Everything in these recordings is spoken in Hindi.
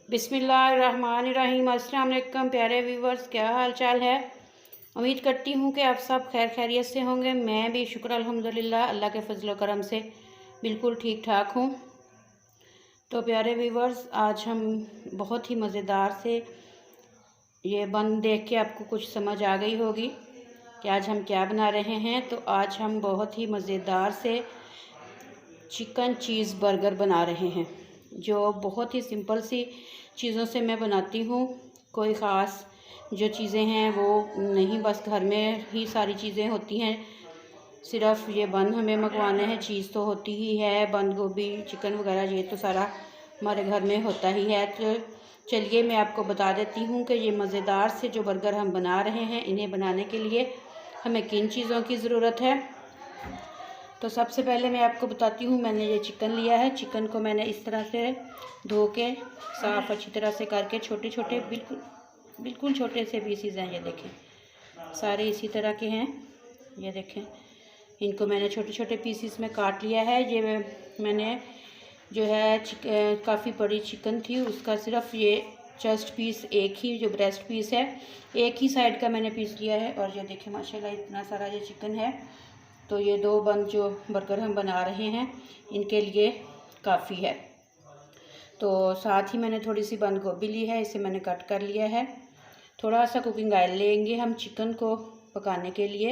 बिस्मिल्लाहिर्रहमानिर्रहीम। अस्सलाम वालेकुम प्यारे व्यूवर्स, क्या हाल चाल है। उम्मीद करती हूँ कि आप सब खैर खैरियत से होंगे। मैं भी शुक्र अल्हम्दुलिल्लाह अल्लाह के फजल व करम से बिल्कुल ठीक ठाक हूँ। तो प्यारे व्यूवर्स, आज हम बहुत ही मज़ेदार से ये बन देख के आपको कुछ समझ आ गई होगी कि आज हम क्या बना रहे हैं। तो आज हम बहुत ही मज़ेदार से चिकन चीज़ बर्गर बना रहे हैं, जो बहुत ही सिंपल सी चीज़ों से मैं बनाती हूँ। कोई ख़ास जो चीज़ें हैं वो नहीं, बस घर में ही सारी चीज़ें होती हैं। सिर्फ़ ये बन हमें मंगवाने हैं, चीज़ तो होती ही है, बंद गोभी चिकन वगैरह ये तो सारा हमारे घर में होता ही है। तो चलिए मैं आपको बता देती हूँ कि ये मज़ेदार से जो बर्गर हम बना रहे हैं, इन्हें बनाने के लिए हमें किन चीज़ों की ज़रूरत है। तो सबसे पहले मैं आपको बताती हूँ, मैंने ये चिकन लिया है। चिकन को मैंने इस तरह से धो के साफ़ अच्छी तरह से करके छोटे छोटे बिल्कुल छोटे से पीसीज हैं। ये देखें, सारे इसी तरह के हैं। ये देखें, इनको मैंने छोटे छोटे पीसीस में काट लिया है। ये मैंने जो है काफ़ी बड़ी चिकन थी, उसका सिर्फ ये चेस्ट पीस, एक ही जो ब्रेस्ट पीस है, एक ही साइड का मैंने पीस लिया है। और ये देखें माशाल्लाह इतना सारा ये चिकन है। तो ये दो बन जो बर्गर हम बना रहे हैं, इनके लिए काफ़ी है। तो साथ ही मैंने थोड़ी सी बंद गोभी ली है, इसे मैंने कट कर लिया है। थोड़ा सा कुकिंग ऑयल लेंगे हम चिकन को पकाने के लिए।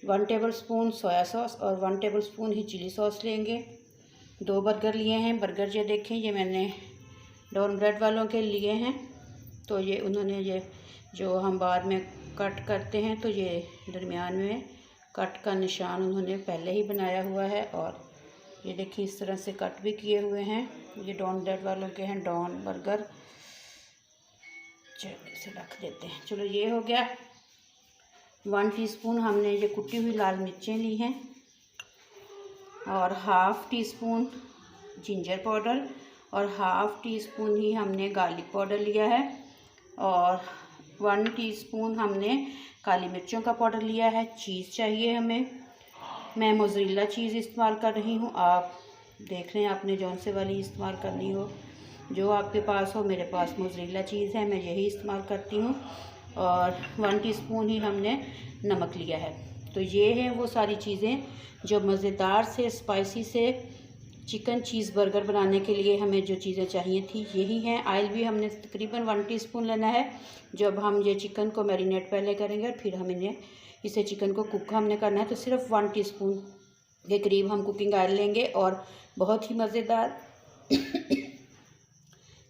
1 टेबलस्पून सोया सॉस और 1 टेबलस्पून ही चिली सॉस लेंगे। 2 बर्गर लिए हैं। बर्गर ये देखें, ये मैंने डॉन ब्रेड वालों के लिए हैं। तो ये उन्होंने ये जो हम बाद में कट करते हैं, तो ये दरमियान में कट का निशान उन्होंने पहले ही बनाया हुआ है। और ये देखिए इस तरह से कट भी किए हुए हैं। ये डॉन ब्रेड वालों के हैं, डॉन बर्गर। चलो इसे रख देते हैं। चलो ये हो गया। 1 टीस्पून हमने ये कुटी हुई लाल मिर्चें ली हैं और 1/2 टीस्पून जिंजर पाउडर और 1/2 टीस्पून ही हमने गार्लिक पाउडर लिया है। और 1 टीस्पून हमने काली मिर्चों का पाउडर लिया है। चीज़ चाहिए हमें, मैं मोज़रेला चीज़ इस्तेमाल कर रही हूँ। आप देख लें, आपने जौन से वाली इस्तेमाल करनी हो, जो आपके पास हो। मेरे पास मोज़रेला चीज़ है, मैं यही इस्तेमाल करती हूँ। और 1 टीस्पून ही हमने नमक लिया है। तो ये हैं वो सारी चीज़ें जो मज़ेदार से स्पाइसी से चिकन चीज़ बर्गर बनाने के लिए हमें जो चीज़ें चाहिए थी, यही हैं। ऑयल भी हमने तकरीबन 1 टीस्पून लेना है। जब हम ये चिकन को मैरिनेट पहले करेंगे और फिर हमें इसे चिकन को कुक हमने करना है, तो सिर्फ 1 टीस्पून के करीब हम कुकिंग ऑयल लेंगे। और बहुत ही मज़ेदार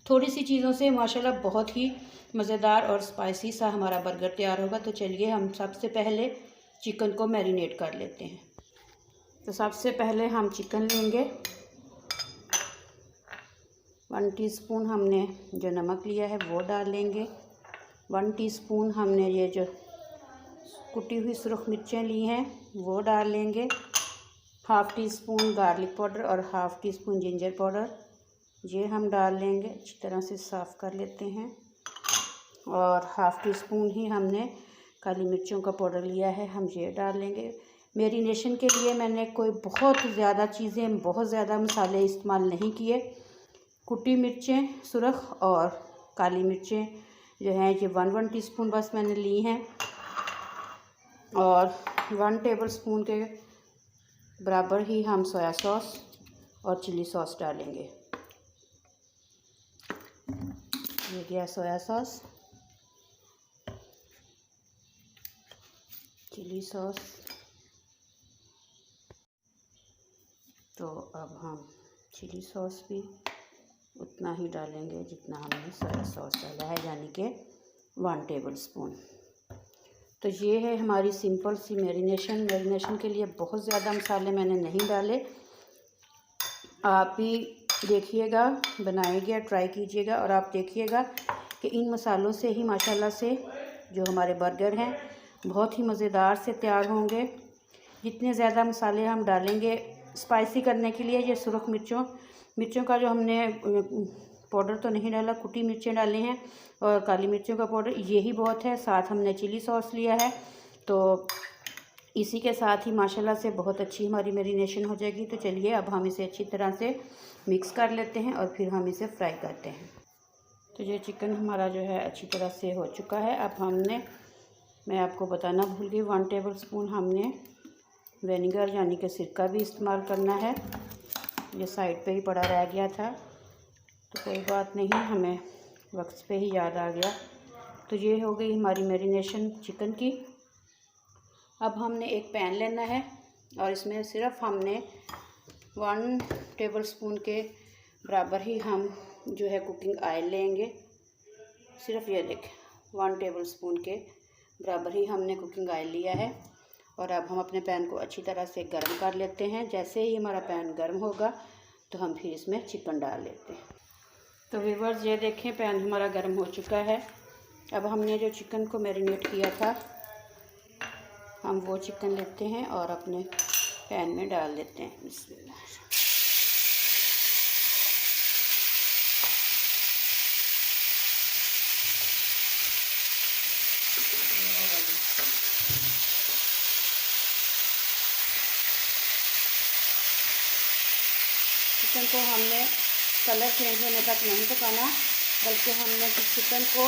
थोड़ी सी चीज़ों से माशाल्लाह बहुत ही मज़ेदार और स्पाइसी सा हमारा बर्गर तैयार होगा। तो चलिए हम सबसे पहले चिकन को मैरिनेट कर लेते हैं। तो सबसे पहले हम चिकन लेंगे। 1 टीस्पून हमने जो नमक लिया है वो डाल लेंगे। 1 टीस्पून हमने ये जो कुटी हुई सुरख मिर्चें ली हैं वो डाल लेंगे। 1/2 टीस्पून गार्लिक पाउडर और 1/2 टीस्पून जिंजर पाउडर ये हम डाल लेंगे। अच्छी तरह से साफ़ कर लेते हैं। और 1/2 टीस्पून ही हमने काली मिर्चों का पाउडर लिया है, हम ये डाल लेंगे। मैरिनेशन के लिए मैंने कोई बहुत ज़्यादा चीज़ें, बहुत ज़्यादा मसाले इस्तेमाल नहीं किए। कुटी मिर्चें सुरख और काली मिर्चें जो हैं ये 1 टीस्पून बस मैंने ली हैं। और 1 टेबलस्पून के बराबर ही हम सोया सॉस और चिली सॉस डालेंगे। ये गया सोया सॉस, चिली सॉस। तो अब हम चिली सॉस भी उतना ही डालेंगे जितना हमने सोया सॉस डाला है, यानी कि 1 टेबलस्पून। तो ये है हमारी सिंपल सी मैरिनेशन के लिए बहुत ज़्यादा मसाले मैंने नहीं डाले। आप भी देखिएगा, बनाइएगा, ट्राई कीजिएगा और आप देखिएगा कि इन मसालों से ही माशाल्लाह से जो हमारे बर्गर हैं बहुत ही मज़ेदार से तैयार होंगे। जितने ज़्यादा मसाले हम डालेंगे स्पाइसी करने के लिए, ये सुरख मिर्चों का जो हमने पाउडर तो नहीं डाला, कुटी मिर्चें डाली हैं और काली मिर्चों का पाउडर, यही बहुत है। साथ हमने चिली सॉस लिया है। तो इसी के साथ ही माशाल्लाह से बहुत अच्छी हमारी मैरिनेशन हो जाएगी। तो चलिए अब हम इसे अच्छी तरह से मिक्स कर लेते हैं और फिर हम इसे फ्राई करते हैं। तो ये चिकन हमारा जो है अच्छी तरह से हो चुका है। अब मैं आपको बताना भूल गई, 1 टेबल स्पून हमने विनेगर यानी कि सिरका भी इस्तेमाल करना है। ये साइड पे ही पड़ा रह गया था, तो कोई बात नहीं, हमें वक्त पे ही याद आ गया। तो ये हो गई हमारी मैरिनेशन चिकन की। अब हमने एक पैन लेना है और इसमें सिर्फ हमने 1 टेबल स्पून के बराबर ही हम जो है कुकिंग ऑयल लेंगे। सिर्फ ये देखें, 1 टेबल स्पून के बराबर ही हमने कुकिंग ऑयल लिया है। और अब हम अपने पैन को अच्छी तरह से गर्म कर लेते हैं। जैसे ही हमारा पैन गर्म होगा तो हम फिर इसमें चिकन डाल लेते हैं। तो व्यूअर्स, ये देखें पैन हमारा गर्म हो चुका है। अब हमने जो चिकन को मैरिनेट किया था, हम वो चिकन लेते हैं और अपने पैन में डाल देते हैं। बिस्मिल्लाह। चिकन को हमने कलर चेंज होने तक नहीं पकाना, बल्कि हमने चिकन को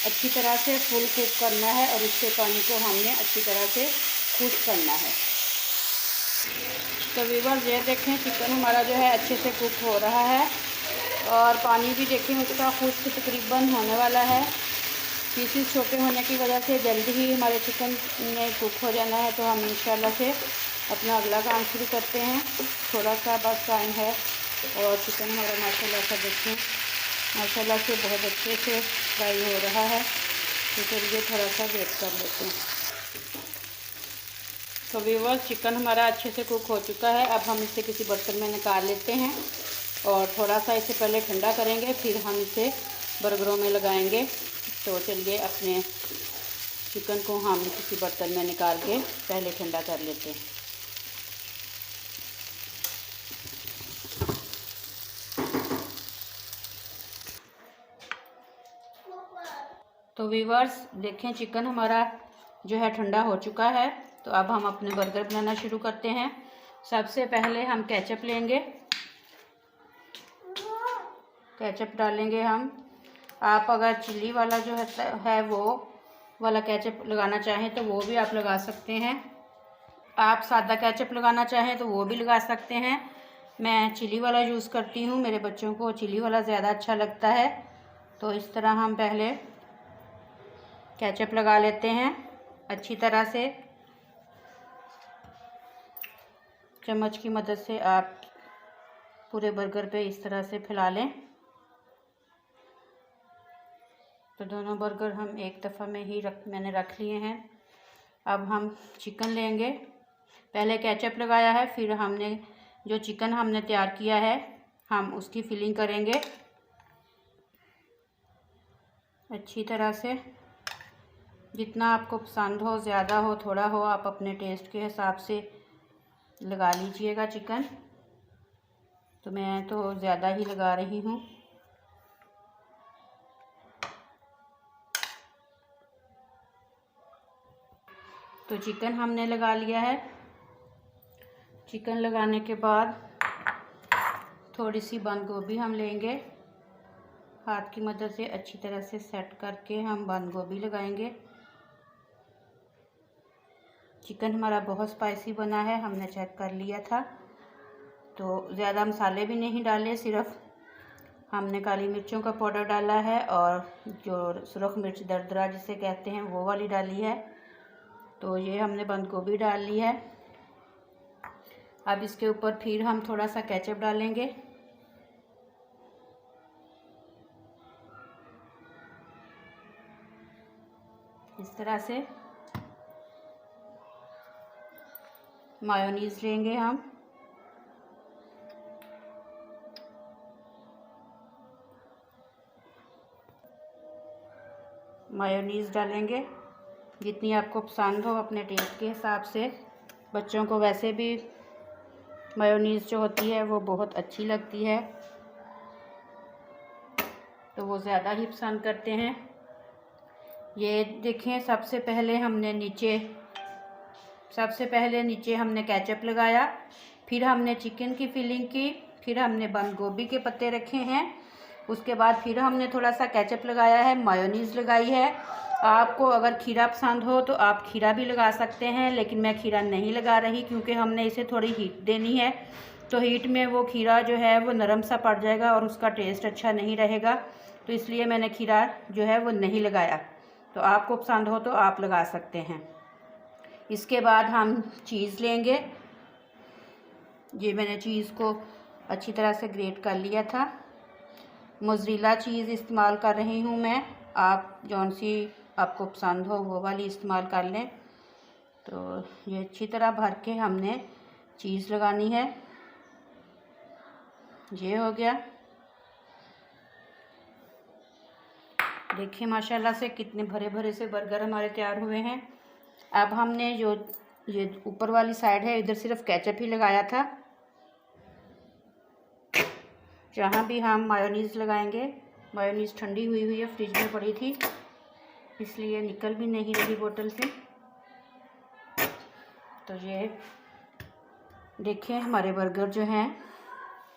अच्छी तरह से फुल कुक करना है और इसके पानी को हमने अच्छी तरह से खुश्क करना है। तो व्यूअर्स, ये देखें चिकन हमारा जो है अच्छे से कुक हो रहा है और पानी भी देखें उसका खुश्क तकरीबन होने वाला है। पीसेस छोटे होने की वजह से जल्दी ही हमारे चिकन में कुक हो जाना है। तो हम इंशाल्लाह से अपना अगला काम शुरू करते हैं। थोड़ा सा बस टाइम है और चिकन हमारा माशाल्लाह से देखें, माशाल्लाह से बहुत अच्छे से फ्राई हो रहा है। तो चलिए थोड़ा सा वेट कर लेते हैं। तो व्यूअर्स, चिकन हमारा अच्छे से कुक हो चुका है। अब हम इसे किसी बर्तन में निकाल लेते हैं और थोड़ा सा इसे पहले ठंडा करेंगे, फिर हम इसे बर्गरों में लगाएंगे। तो चलिए अपने चिकन को हम किसी बर्तन में निकाल के पहले ठंडा कर लेते हैं। तो व्यूअर्स, देखें चिकन हमारा जो है ठंडा हो चुका है। तो अब हम अपने बर्गर बनाना शुरू करते हैं। सबसे पहले हम केचप लेंगे, केचप डालेंगे हम। आप अगर चिली वाला जो है वो वाला केचप लगाना चाहें तो वो भी आप लगा सकते हैं। आप सादा केचप लगाना चाहें तो वो भी लगा सकते हैं। मैं चिली वाला यूज़ करती हूँ, मेरे बच्चों को चिली वाला ज़्यादा अच्छा लगता है। तो इस तरह हम पहले केचप लगा लेते हैं अच्छी तरह से। चम्मच की मदद से आप पूरे बर्गर पे इस तरह से फैला लें। तो दोनों बर्गर हम एक दफ़ा में ही मैंने रख लिए हैं। अब हम चिकन लेंगे, पहले केचप लगाया है, फिर हमने जो चिकन हमने तैयार किया है हम उसकी फिलिंग करेंगे अच्छी तरह से। जितना आपको पसंद हो, ज़्यादा हो थोड़ा हो, आप अपने टेस्ट के हिसाब से लगा लीजिएगा चिकन। तो मैं तो ज़्यादा ही लगा रही हूँ। तो चिकन हमने लगा लिया है। चिकन लगाने के बाद थोड़ी सी बंद गोभी हम लेंगे, हाथ की मदद से अच्छी तरह से सेट करके हम बंद गोभी लगाएंगे। चिकन हमारा बहुत स्पाइसी बना है, हमने चेक कर लिया था। तो ज़्यादा मसाले भी नहीं डाले, सिर्फ हमने काली मिर्चों का पाउडर डाला है और जो सुरख मिर्च दरदरा जिसे कहते हैं वो वाली डाली है। तो ये हमने बंद गोभी डाल ली है। अब इसके ऊपर फिर हम थोड़ा सा केचप डालेंगे। इस तरह से मायोनीज़ लेंगे हम, मायोनीज़ डालेंगे जितनी आपको पसंद हो अपने टेस्ट के हिसाब से। बच्चों को वैसे भी मायोनीज़ जो होती है वो बहुत अच्छी लगती है, तो वो ज़्यादा ही पसंद करते हैं। ये देखें, सबसे पहले नीचे हमने केचप लगाया, फिर हमने चिकन की फिलिंग की, फिर हमने बंद गोभी के पत्ते रखे हैं उसके बाद फिर हमने थोड़ा सा केचप लगाया है, मायोनीज़ लगाई है। आपको अगर खीरा पसंद हो तो आप खीरा भी लगा सकते हैं, लेकिन मैं खीरा नहीं लगा रही क्योंकि हमने इसे थोड़ी हीट देनी है। तो हीट में वो खीरा जो है वो नरम सा पड़ जाएगा और उसका टेस्ट अच्छा नहीं रहेगा, तो इसलिए मैंने खीरा जो है वो नहीं लगाया। तो आपको पसंद हो तो आप लगा सकते हैं। इसके बाद हम चीज़ लेंगे। ये मैंने चीज़ को अच्छी तरह से ग्रेट कर लिया था। मोज़रेला चीज़ इस्तेमाल कर रही हूँ मैं, आप जौन सी आपको पसंद हो वो वाली इस्तेमाल कर लें। तो ये अच्छी तरह भर के हमने चीज़ लगानी है। ये हो गया। देखिए माशाल्लाह से कितने भरे भरे से बर्गर हमारे तैयार हुए हैं। अब हमने जो ये ऊपर वाली साइड है इधर सिर्फ केचप ही लगाया था। जहाँ भी हम मायोनीज़ लगाएंगे, मायोनीज़ ठंडी हुई हुई है, फ्रिज में पड़ी थी इसलिए निकल भी नहीं रही बोतल से। तो ये देखिए हमारे बर्गर जो हैं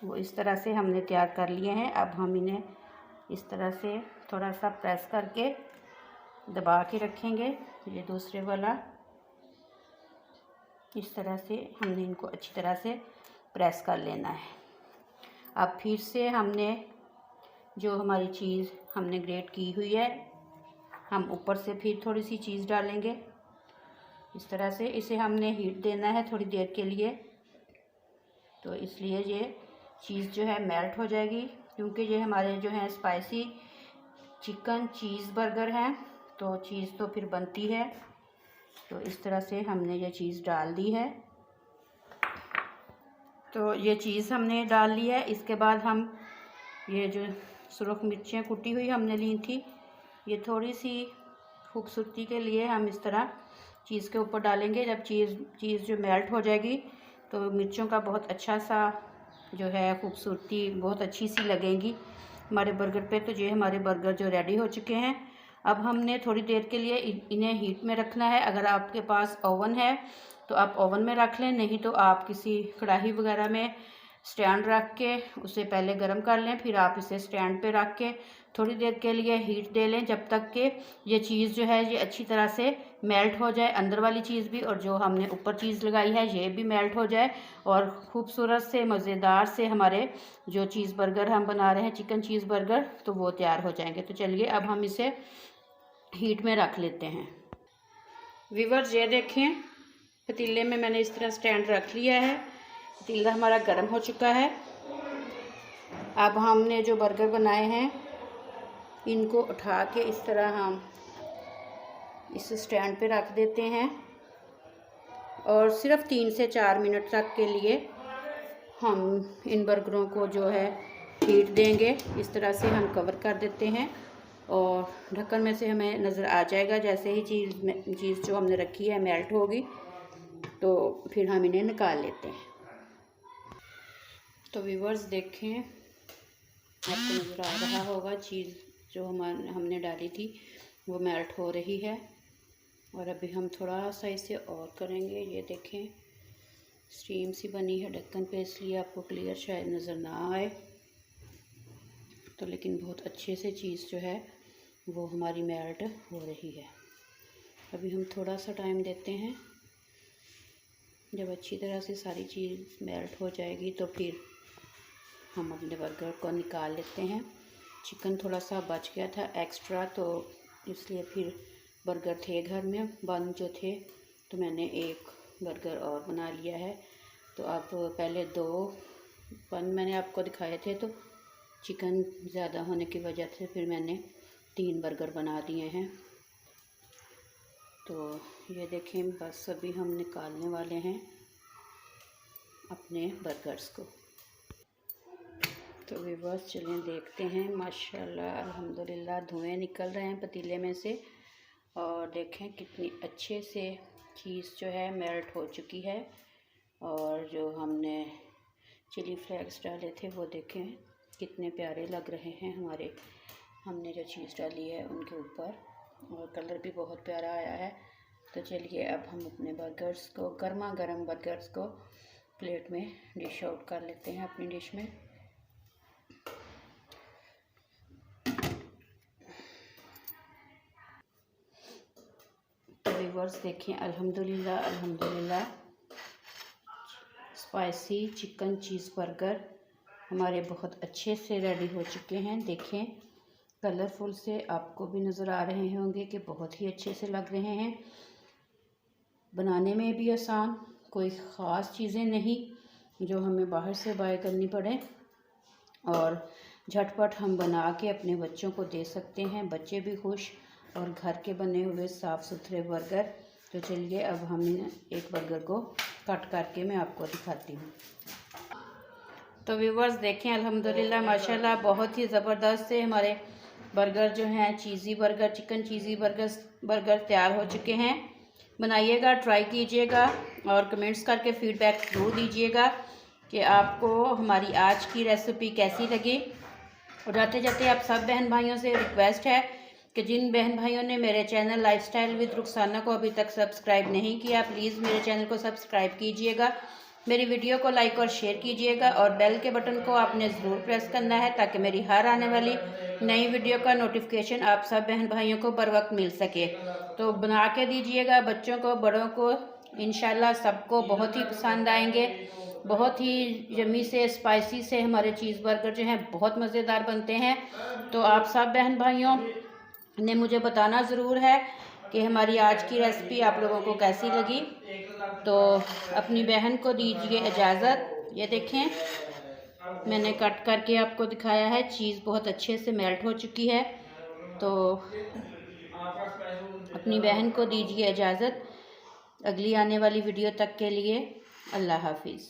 वो इस तरह से हमने तैयार कर लिए हैं। अब हम इन्हें इस तरह से थोड़ा सा प्रेस करके दबा के रखेंगे। ये दूसरे वाला इस तरह से हमने इनको अच्छी तरह से प्रेस कर लेना है। अब फिर से हमने जो हमारी चीज़ हमने ग्रेट की हुई है, हम ऊपर से फिर थोड़ी सी चीज़ डालेंगे। इस तरह से इसे हमने हीट देना है थोड़ी देर के लिए, तो इसलिए ये चीज़ जो है मेल्ट हो जाएगी। क्योंकि ये हमारे जो है स्पाइसी चिकन चीज़ बर्गर हैं, तो चीज़ तो फिर बनती है। तो इस तरह से हमने ये चीज़ डाल दी है। तो ये चीज़ हमने डाल ली है। इसके बाद हम ये जो सुरख मिर्चें कुटी हुई हमने ली थी, ये थोड़ी सी खूबसूरती के लिए हम इस तरह चीज़ के ऊपर डालेंगे। जब चीज़ जो मेल्ट हो जाएगी तो मिर्चों का बहुत अच्छा सा जो है खूबसूरती बहुत अच्छी सी लगेगी हमारे बर्गर पे। तो ये हमारे बर्गर जो रेडी हो चुके हैं। अब हमने थोड़ी देर के लिए इन्हें हीट में रखना है। अगर आपके पास ओवन है तो आप ओवन में रख लें, नहीं तो आप किसी कढ़ाई वगैरह में स्टैंड रख के उसे पहले गर्म कर लें, फिर आप इसे स्टैंड पे रख के थोड़ी देर के लिए हीट दे लें, जब तक कि ये चीज़ जो है ये अच्छी तरह से मेल्ट हो जाए, अंदर वाली चीज़ भी और जो हमने ऊपर चीज़ लगाई है ये भी मेल्ट हो जाए और खूबसूरत से मज़ेदार से हमारे जो चीज़ बर्गर हम बना रहे हैं, चिकन चीज़ बर्गर, तो वो तैयार हो जाएंगे। तो चलिए अब हम इसे हीट में रख लेते हैं। व्यूअर्स ये देखें, पतीले में मैंने इस तरह स्टैंड रख लिया है। पतीला हमारा गर्म हो चुका है। अब हमने जो बर्गर बनाए हैं इनको उठा के इस तरह हम इस स्टैंड पे रख देते हैं और सिर्फ 3 से 4 मिनट तक के लिए हम इन बर्गरों को जो है हीट देंगे। इस तरह से हम कवर कर देते हैं और ढक्कन में से हमें नज़र आ जाएगा जैसे ही चीज़ जो हमने रखी है मेल्ट होगी, तो फिर हम इन्हें निकाल लेते हैं। तो व्यूअर्स देखें, आपको नज़र आ रहा होगा चीज़ जो हमने डाली थी वो मेल्ट हो रही है। और अभी हम थोड़ा सा इसे और करेंगे। ये देखें स्टीम सी बनी है ढक्कन पे, इसलिए आपको क्लियर शायद नज़र ना आए, तो लेकिन बहुत अच्छे से चीज़ जो है वो हमारी मेल्ट हो रही है। अभी हम थोड़ा सा टाइम देते हैं। जब अच्छी तरह से सारी चीज़ मेल्ट हो जाएगी तो फिर हम अपने बर्गर को निकाल लेते हैं। चिकन थोड़ा सा बच गया था एक्स्ट्रा, तो इसलिए फिर बर्गर थे घर में बन जो थे, तो मैंने एक बर्गर और बना लिया है। तो अब पहले 2 बन मैंने आपको दिखाए थे, तो चिकन ज़्यादा होने की वजह से फिर मैंने 3 बर्गर बना दिए हैं। तो ये देखें, बस अभी हम निकालने वाले हैं अपने बर्गर्स को। तो व्यूअर्स चलें देखते हैं। माशाल्लाह अल्हम्दुलिल्लाह धुएँ निकल रहे हैं पतीले में से और देखें कितनी अच्छे से चीज़ जो है मेल्ट हो चुकी है। और जो हमने चिली फ्लेक्स डाले थे वो देखें कितने प्यारे लग रहे हैं हमने जो चीज़ डाली है उनके ऊपर, और कलर भी बहुत प्यारा आया है। तो चलिए अब हम अपने बर्गर्स को, गर्मा गर्म बर्गर्स को प्लेट में डिश आउट कर लेते हैं अपनी डिश में। व्यूअर्स देखें, अल्हम्दुलिल्लाह अल्हम्दुलिल्लाह स्पाइसी चिकन चीज़ बर्गर हमारे बहुत अच्छे से रेडी हो चुके हैं। देखें कलरफुल से आपको भी नज़र आ रहे होंगे कि बहुत ही अच्छे से लग रहे हैं। बनाने में भी आसान, कोई ख़ास चीज़ें नहीं जो हमें बाहर से बाय करनी पड़े, और झटपट हम बना के अपने बच्चों को दे सकते हैं, बच्चे भी खुश, और घर के बने हुए साफ़ सुथरे बर्गर। तो चलिए अब हम एक बर्गर को कट करके मैं आपको दिखाती हूँ। तो व्यूवर्स देखें, अल्हम्दुलिल्लाह माशाल्लाह बहुत ही ज़बरदस्त से हमारे बर्गर जो हैं, चीज़ी बर्गर, चिकन चीज़ी बर्गर तैयार हो चुके हैं। बनाइएगा, ट्राई कीजिएगा और कमेंट्स करके फ़ीडबैक ज़रूर दीजिएगा कि आपको हमारी आज की रेसिपी कैसी लगी। और जाते जाते आप सब बहन भाइयों से रिक्वेस्ट है कि जिन बहन भाइयों ने मेरे चैनल लाइफस्टाइल विद रुखसाना को अभी तक सब्सक्राइब नहीं किया, प्लीज़ मेरे चैनल को सब्सक्राइब कीजिएगा, मेरी वीडियो को लाइक और शेयर कीजिएगा, और बेल के बटन को आपने ज़रूर प्रेस करना है ताकि मेरी हर आने वाली नई वीडियो का नोटिफिकेशन आप सब बहन भाइयों को बर वक्त मिल सके। तो बना के दीजिएगा, बच्चों को बड़ों को इंशाल्लाह सबको बहुत ही पसंद आएंगे। बहुत ही यम्मी से स्पाइसी से हमारे चीज़ बर्गर जो हैं बहुत मज़ेदार बनते हैं। तो आप सब बहन भाइयों ने मुझे बताना ज़रूर है कि हमारी आज की रेसिपी आप लोगों को कैसी लगी। तो अपनी बहन को दीजिए इजाज़त। ये देखें मैंने कट करके आपको दिखाया है, चीज़ बहुत अच्छे से मेल्ट हो चुकी है। तो अपनी बहन को दीजिए इजाज़त, अगली आने वाली वीडियो तक के लिए अल्लाह हाफिज़।